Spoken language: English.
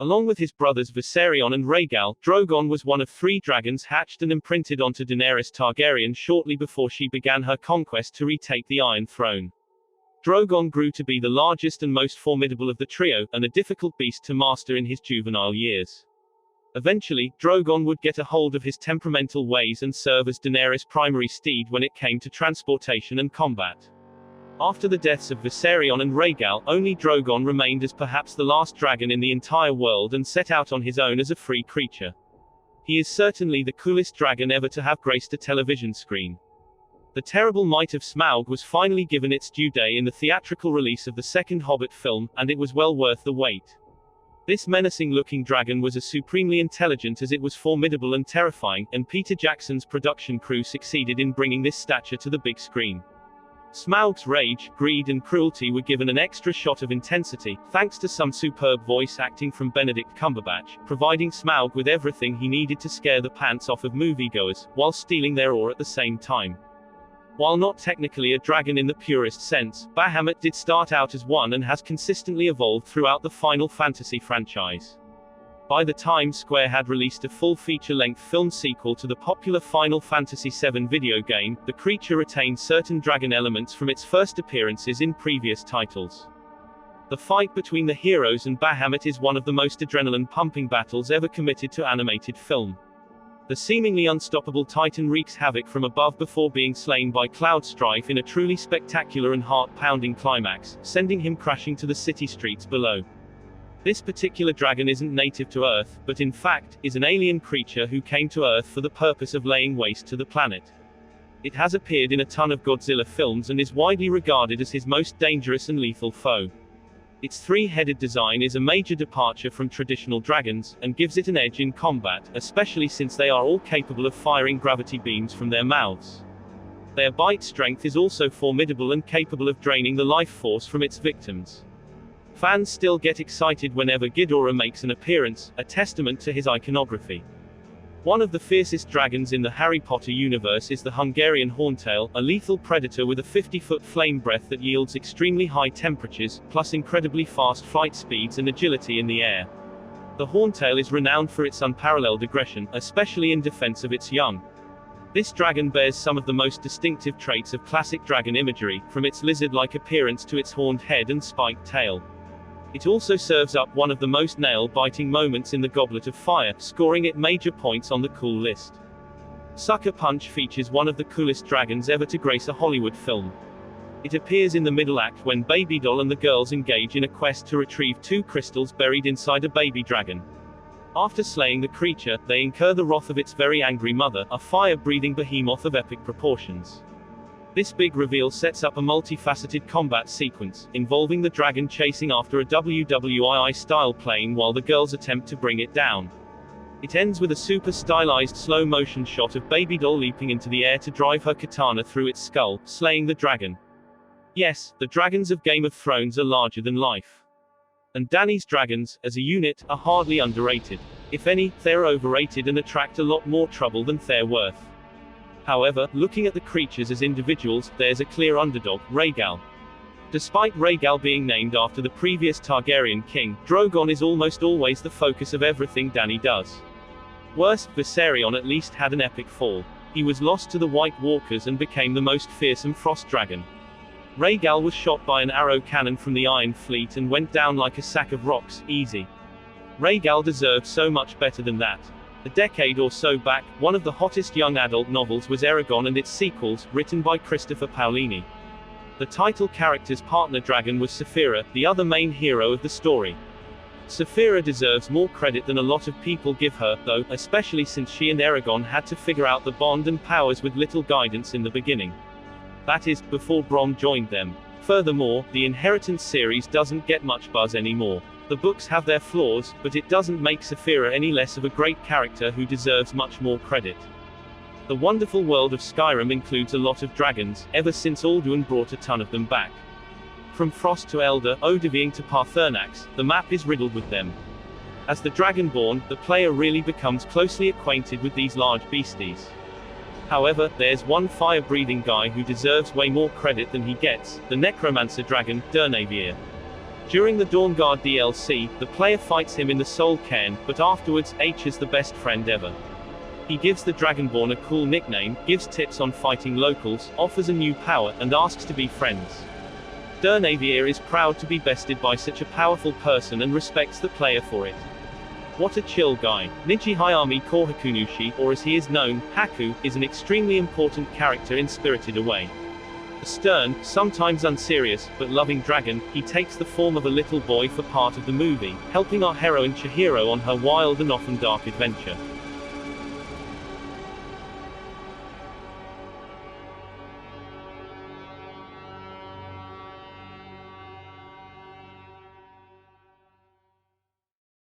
Along with his brothers Viserion and Rhaegal, Drogon was one of 3 dragons hatched and imprinted onto Daenerys Targaryen shortly before she began her conquest to retake the Iron Throne. Drogon grew to be the largest and most formidable of the trio, and a difficult beast to master in his juvenile years. Eventually, Drogon would get a hold of his temperamental ways and serve as Daenerys' primary steed when it came to transportation and combat. After the deaths of Viserion and Rhaegal, only Drogon remained as perhaps the last dragon in the entire world and set out on his own as a free creature. He is certainly the coolest dragon ever to have graced a television screen. The terrible might of Smaug was finally given its due day in the theatrical release of the second Hobbit film, and it was well worth the wait. This menacing-looking dragon was as supremely intelligent as it was formidable and terrifying, and Peter Jackson's production crew succeeded in bringing this stature to the big screen. Smaug's rage, greed and cruelty were given an extra shot of intensity, thanks to some superb voice acting from Benedict Cumberbatch, providing Smaug with everything he needed to scare the pants off of moviegoers, while stealing their awe at the same time. While not technically a dragon in the purest sense, Bahamut did start out as one and has consistently evolved throughout the Final Fantasy franchise. By the time Square had released a full feature-length film sequel to the popular Final Fantasy VII video game, the creature retained certain dragon elements from its first appearances in previous titles. The fight between the heroes and Bahamut is one of the most adrenaline-pumping battles ever committed to animated film. The seemingly unstoppable Titan wreaks havoc from above before being slain by Cloud Strife in a truly spectacular and heart-pounding climax, sending him crashing to the city streets below. This particular dragon isn't native to Earth, but in fact, is an alien creature who came to Earth for the purpose of laying waste to the planet. It has appeared in a ton of Godzilla films and is widely regarded as his most dangerous and lethal foe. Its 3-headed design is a major departure from traditional dragons, and gives it an edge in combat, especially since they are all capable of firing gravity beams from their mouths. Their bite strength is also formidable and capable of draining the life force from its victims. Fans still get excited whenever Ghidorah makes an appearance, a testament to his iconography. One of the fiercest dragons in the Harry Potter universe is the Hungarian Horntail, a lethal predator with a 50-foot flame breath that yields extremely high temperatures, plus incredibly fast flight speeds and agility in the air. The Horntail is renowned for its unparalleled aggression, especially in defense of its young. This dragon bears some of the most distinctive traits of classic dragon imagery, from its lizard-like appearance to its horned head and spiked tail. It also serves up one of the most nail-biting moments in the Goblet of Fire, scoring it major points on the cool list. Sucker Punch features one of the coolest dragons ever to grace a Hollywood film. It appears in the middle act when Baby Doll and the girls engage in a quest to retrieve 2 crystals buried inside a baby dragon. After slaying the creature, they incur the wrath of its very angry mother, a fire-breathing behemoth of epic proportions. This big reveal sets up a multifaceted combat sequence, involving the dragon chasing after a WWII-style plane while the girls attempt to bring it down. It ends with a super stylized slow-motion shot of Baby Doll leaping into the air to drive her katana through its skull, slaying the dragon. Yes, the dragons of Game of Thrones are larger than life. And Dany's dragons, as a unit, are hardly underrated. If any, they're overrated and attract a lot more trouble than they're worth. However, looking at the creatures as individuals, there's a clear underdog, Rhaegal. Despite Rhaegal being named after the previous Targaryen king, Drogon is almost always the focus of everything Dany does. Worse, Viserion at least had an epic fall. He was lost to the White Walkers and became the most fearsome frost dragon. Rhaegal was shot by an arrow cannon from the Iron Fleet and went down like a sack of rocks, easy. Rhaegal deserved so much better than that. A decade or so back, one of the hottest young adult novels was Eragon and its sequels, written by Christopher Paolini. The title character's partner dragon was Saphira, the other main hero of the story. Saphira deserves more credit than a lot of people give her, though, especially since she and Eragon had to figure out the bond and powers with little guidance in the beginning. That is, before Bronn joined them. Furthermore, the Inheritance series doesn't get much buzz anymore. The books have their flaws, but it doesn't make Saphira any less of a great character who deserves much more credit. The wonderful world of Skyrim includes a lot of dragons, ever since Alduin brought a ton of them back. From Frost to Elder, Odeviing to Paarthurnax, the map is riddled with them. As the Dragonborn, the player really becomes closely acquainted with these large beasties. However, there's one fire-breathing guy who deserves way more credit than he gets, the Necromancer dragon, Durnavier. During the Dawn Guard DLC, the player fights him in the Soul Cairn, but afterwards, H is the best friend ever. He gives the Dragonborn a cool nickname, gives tips on fighting locals, offers a new power, and asks to be friends. Dernavier is proud to be bested by such a powerful person and respects the player for it. What a chill guy. Niji Hayami Kohakunushi, or as he is known, Haku, is an extremely important character in Spirited Away. A stern, sometimes unserious, but loving dragon, he takes the form of a little boy for part of the movie, helping our heroine Chihiro on her wild and often dark adventure.